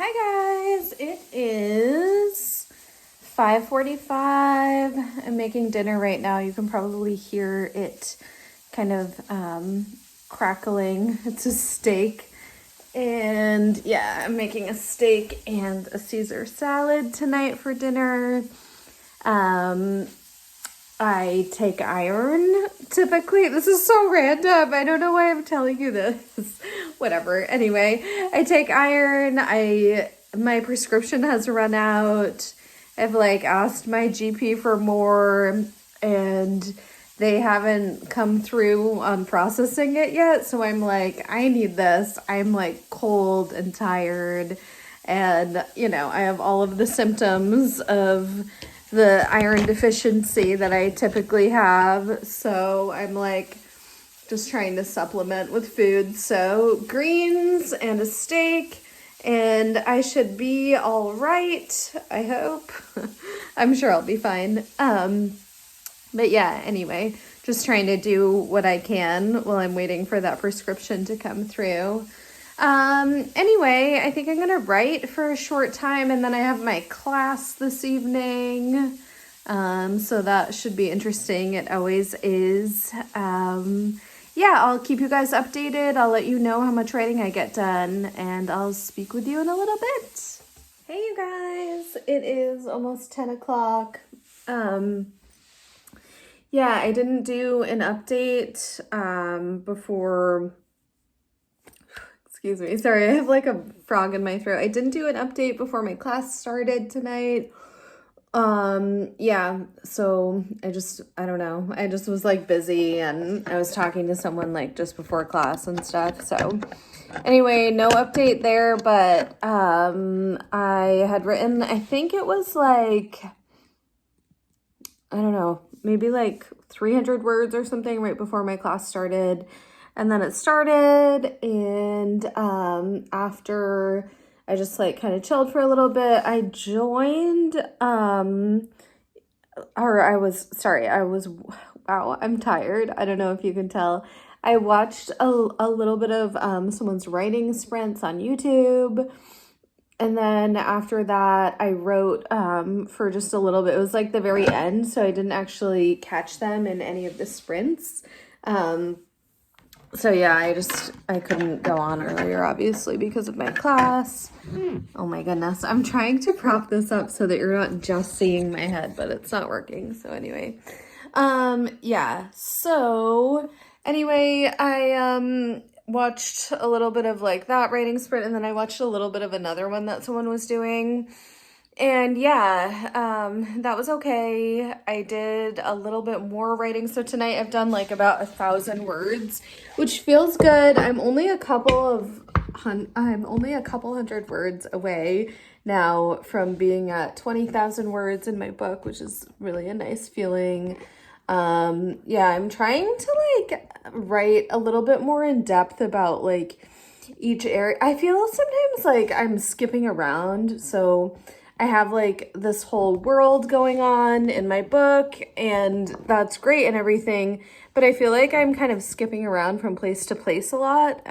Hi guys, it is 5:45. I'm making dinner right now. You can probably hear it kind of crackling. It's a steak. And yeah, I'm making a steak and a Caesar salad tonight for dinner. Um, I take iron typically. This is so random. I don't know why I'm telling you this. Whatever. Anyway, I take iron. My prescription has run out. I've asked my GP for more and they haven't come through on processing it yet. So I'm like, I need this. I'm cold and tired and I have all of the symptoms of the iron deficiency that I typically have. So I'm just trying to supplement with food. So greens and a steak, and I should be all right. I hope. I'm sure I'll be fine. But yeah, anyway, just trying to do what I can while I'm waiting for that prescription to come through. Anyway, I think I'm gonna write for a short time and then I have my class this evening. So that should be interesting. It always is. Yeah, I'll keep you guys updated. I'll let you know how much writing I get done and I'll speak with you in a little bit. Hey you guys, it is almost 10 o'clock. Yeah, I didn't do an update, before. Excuse me. Sorry, I have a frog in my throat. I didn't do an update before my class started tonight. Yeah, so I don't know. I just was busy and I was talking to someone just before class and stuff. So anyway, no update there, but I had written, I think it was I don't know, maybe 300 words or something right before my class started. And then it started, and after I just kind of chilled for a little bit, I joined, wow, I'm tired. I don't know if you can tell. I watched a little bit of someone's writing sprints on YouTube. And then after that, I wrote for just a little bit. It was the very end, so I didn't actually catch them in any of the sprints. So yeah, I couldn't go on earlier, obviously, because of my class. Oh my goodness. I'm trying to prop this up so that you're not just seeing my head, but it's not working. So anyway, yeah. So anyway, I watched a little bit of that writing sprint, and then I watched a little bit of another one that someone was doing. And yeah, that was okay. I did a little bit more writing. So tonight I've done about 1,000 words, which feels good. I'm only a couple hundred words away now from being at 20,000 words in my book, which is really a nice feeling. Yeah, I'm trying to write a little bit more in depth about each area. I feel sometimes I'm skipping around. So I have this whole world going on in my book, and that's great and everything, but I feel I'm kind of skipping around from place to place a lot,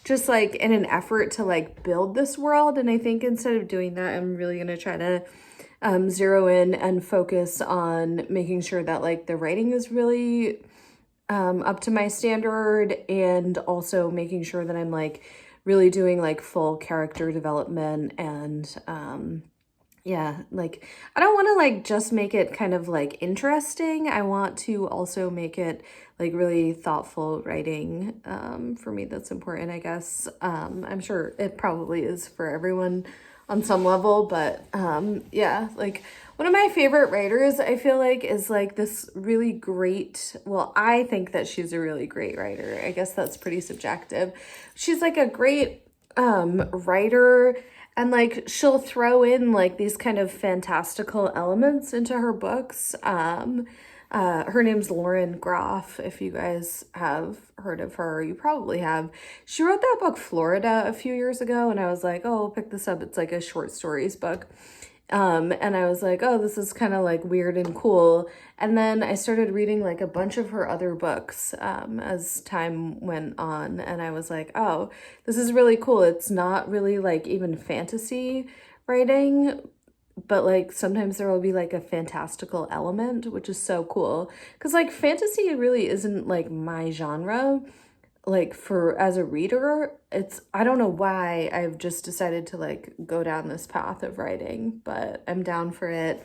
just in an effort to build this world. And I think instead of doing that, I'm really gonna try to zero in and focus on making sure that the writing is really up to my standard, and also making sure that I'm really doing full character development. And yeah, I don't want to just make it kind of interesting. I want to also make it really thoughtful writing. For me, that's important, I guess. I'm sure it probably is for everyone on some level, but yeah, one of my favorite writers, I feel is this really great, well, I think that she's a really great writer. I guess that's pretty subjective. She's a great writer, and she'll throw in these kind of fantastical elements into her books. Her name's Lauren Groff. If you guys have heard of her, you probably have. She wrote that book Florida a few years ago, and I was like, oh, I'll pick this up. It's a short stories book. And I was like, oh, this is kind of like weird and cool. And then I started reading like a bunch of her other books as time went on. And I was like, oh, this is really cool. It's not really like even fantasy writing, but like sometimes there will be like a fantastical element, which is so cool. Because like fantasy really isn't like my genre. Like for as a reader, it's I don't know why I've just decided to like go down this path of writing, but I'm down for it.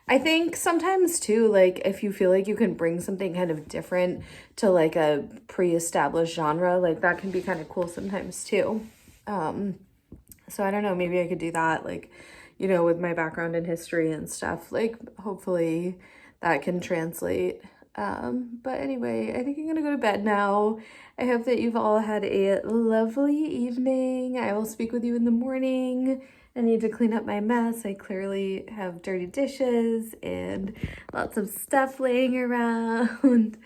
I think sometimes too, like if you feel like you can bring something kind of different to like a pre-established genre, like that can be kind of cool sometimes too. So I don't know, maybe I could do that, like, you know, with my background in history and stuff, like hopefully that can translate. But anyway, I think I'm gonna go to bed now. I hope that you've all had a lovely evening. I will speak with you in the morning. I need to clean up my mess. I clearly have dirty dishes and lots of stuff laying around.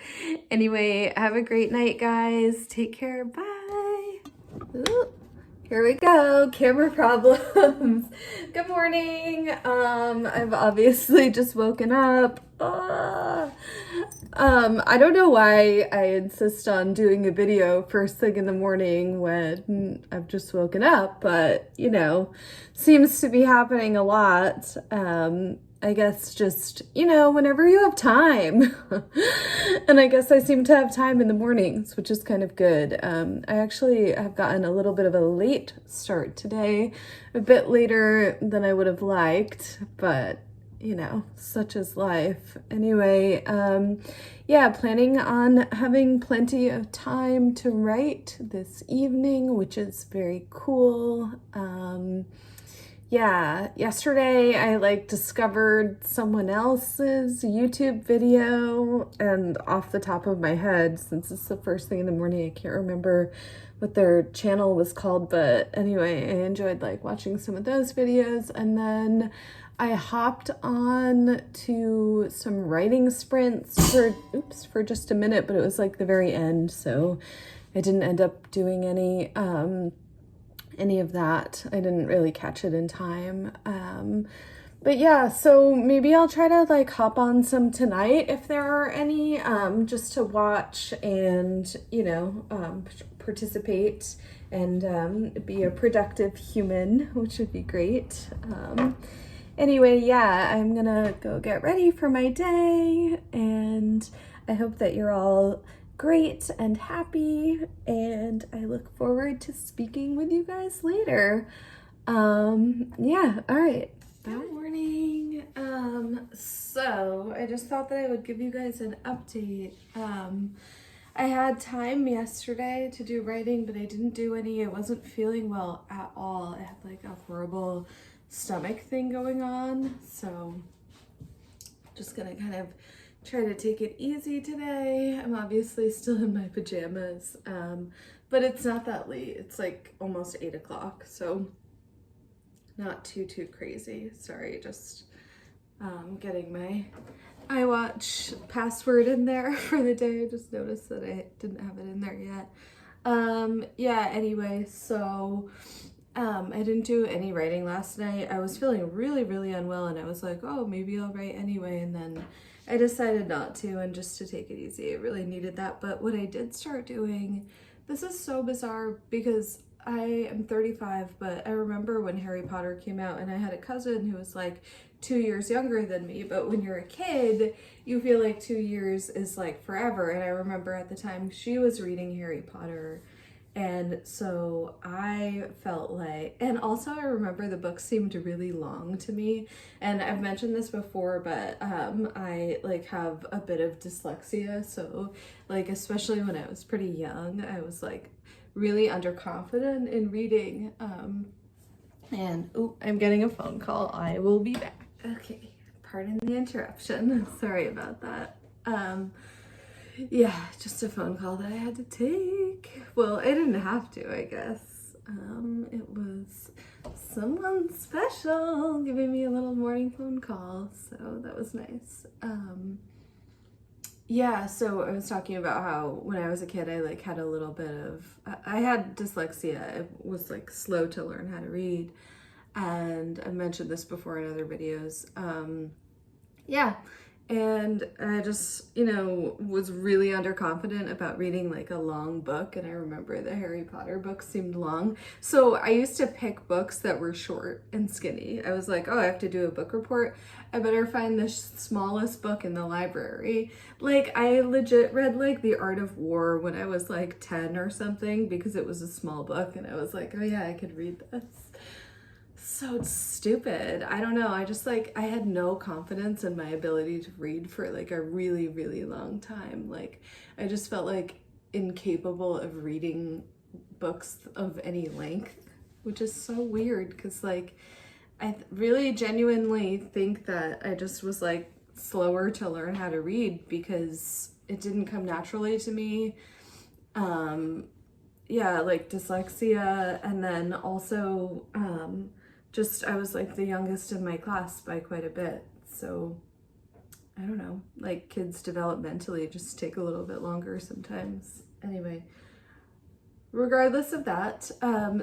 Anyway, have a great night, guys. Take care. Bye. Ooh. Here we go, camera problems. Good morning. I've obviously just woken up. I don't know why I insist on doing a video first thing in the morning when I've just woken up, but you know, seems to be happening a lot. I guess just, you know, whenever you have time. And I guess I seem to have time in the mornings, which is kind of good. I actually have gotten a little bit of a late start today, a bit later than I would have liked, but you know, such is life. Anyway, yeah, planning on having plenty of time to write this evening, which is very cool. Yeah, yesterday I like discovered someone else's YouTube video, and off the top of my head, since it's the first thing in the morning, I can't remember what their channel was called, but anyway, I enjoyed like watching some of those videos. And then I hopped on to some writing sprints for just a minute, but it was like the very end, so I didn't end up doing any of that. I didn't really catch it in time. But yeah, so maybe I'll try to like hop on some tonight if there are any, just to watch and, you know, participate and be a productive human, which would be great. Anyway, yeah, I'm gonna go get ready for my day, and I hope that you're all great and happy, and I look forward to speaking with you guys later. Yeah, all right. Good morning. So I just thought that I would give you guys an update. I had time yesterday to do writing, but I didn't do any. I wasn't feeling well at all. I had like a horrible stomach thing going on, so just gonna kind of try to take it easy today. I'm obviously still in my pajamas, but it's not that late. It's like almost 8 o'clock, so not too crazy. Sorry, just getting my iWatch password in there for the day. I just noticed that I didn't have it in there yet. Yeah, anyway, so I didn't do any writing last night. I was feeling really unwell, and I was like, oh, maybe I'll write anyway, and then I decided not to, and just to take it easy. I really needed that. But what I did start doing, this is so bizarre because I am 35, but I remember when Harry Potter came out, and I had a cousin who was like 2 years younger than me, but when you're a kid, you feel like 2 years is like forever. And I remember at the time she was reading Harry Potter, and so I felt like, and also I remember the book seemed really long to me, and I've mentioned this before, but I like have a bit of dyslexia, so like especially when I was pretty young, I was like really underconfident in reading. And oh, I'm getting a phone call. I will be back. Okay, pardon the interruption. Sorry about that. Yeah, just a phone call that I had to take. Well, I didn't have to, I guess. It was someone special giving me a little morning phone call, so that was nice. Yeah, so I was talking about how when I was a kid, I like had a little bit of, I had dyslexia. I was like slow to learn how to read. and I've mentioned this before in other videos. Yeah, and I just, you know, was really underconfident about reading like a long book, and I remember the Harry Potter books seemed long. So I used to pick books that were short and skinny. I was like, oh, I have to do a book report. I better find the smallest book in the library. Like, I legit read like The Art of War when I was like 10 or something because it was a small book, and I was like, oh yeah, I could read this. So stupid. I don't know. I just like, I had no confidence in my ability to read for like a really, really long time. Like, I just felt like incapable of reading books of any length, which is so weird because like, I really genuinely think that I just was like slower to learn how to read because it didn't come naturally to me. Yeah, like dyslexia, and then also, just I was like the youngest in my class by quite a bit, so I don't know, like kids developmentally just take a little bit longer sometimes. Anyway, regardless of that,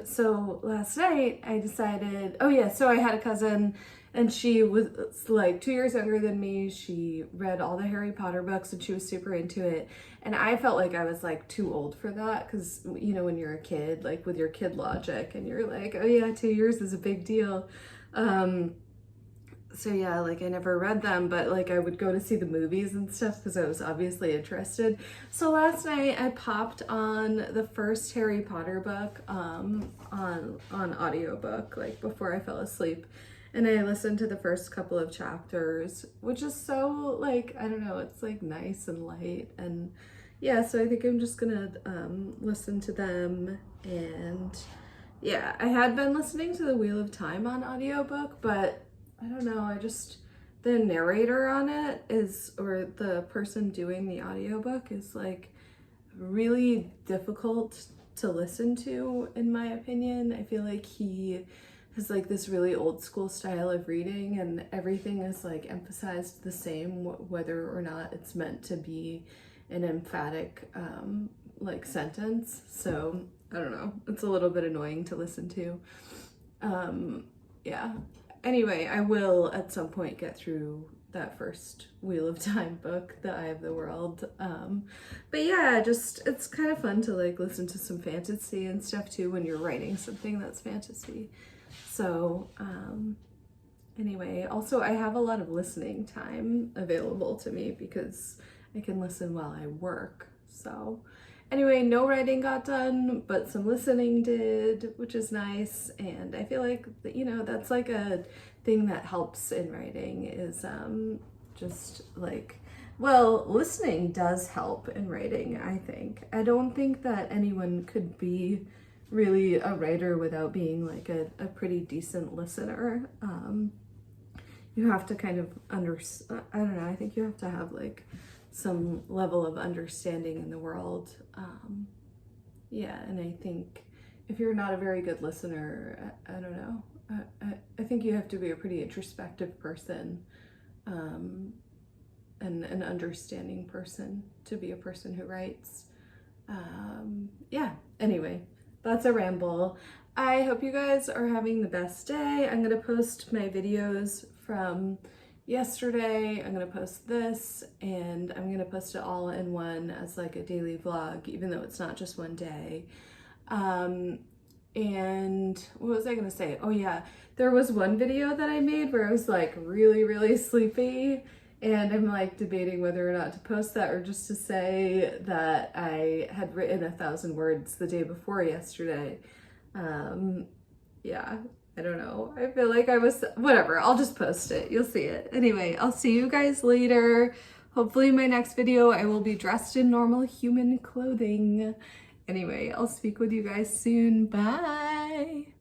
so last night I decided, oh yeah, so I had a cousin and she was like 2 years younger than me. She read all the Harry Potter books and she was super into it. And I felt like I was like too old for that because, you know, when you're a kid, like with your kid logic and you're like, oh yeah, 2 years is a big deal. So yeah, like I never read them, but like I would go to see the movies and stuff because I was obviously interested. So last night I popped on the first Harry Potter book on audiobook, like before I fell asleep. And I listened to the first couple of chapters, which is so like, I don't know, it's like nice and light. And yeah, so I think I'm just gonna listen to them. And yeah, I had been listening to The Wheel of Time on audiobook, but I don't know, I just, the narrator on it is, or the person doing the audiobook is like really difficult to listen to, in my opinion. I feel like he has like this really old school style of reading and everything is like emphasized the same, whether or not it's meant to be an emphatic like sentence. So I don't know, it's a little bit annoying to listen to. Yeah. Anyway, I will at some point get through that first Wheel of Time book, The Eye of the World. But yeah, just, it's kind of fun to like listen to some fantasy and stuff too when you're writing something that's fantasy. So anyway, also I have a lot of listening time available to me because I can listen while I work. So anyway, no writing got done, but some listening did, which is nice. And I feel like, you know, that's like a thing that helps in writing is just like, well, listening does help in writing, I think. I don't think that anyone could be really a writer without being like a pretty decent listener. You have to kind of I don't know, I think you have to have like some level of understanding in the world. Yeah, and I think if you're not a very good listener, I don't know, I think you have to be a pretty introspective person, and an understanding person to be a person who writes. Yeah, anyway, that's a ramble. I hope you guys are having the best day. I'm gonna post my videos from yesterday. I'm gonna post this and I'm gonna post it all in one as like a daily vlog, even though it's not just one day. And what was I gonna say? Oh yeah, there was one video that I made where I was like really, really sleepy, and I'm like debating whether or not to post that or just to say that I had written 1,000 words the day before yesterday. Yeah, I don't know. I feel like I was, whatever, I'll just post it. You'll see it. Anyway, I'll see you guys later. Hopefully in my next video, I will be dressed in normal human clothing. Anyway, I'll speak with you guys soon. Bye.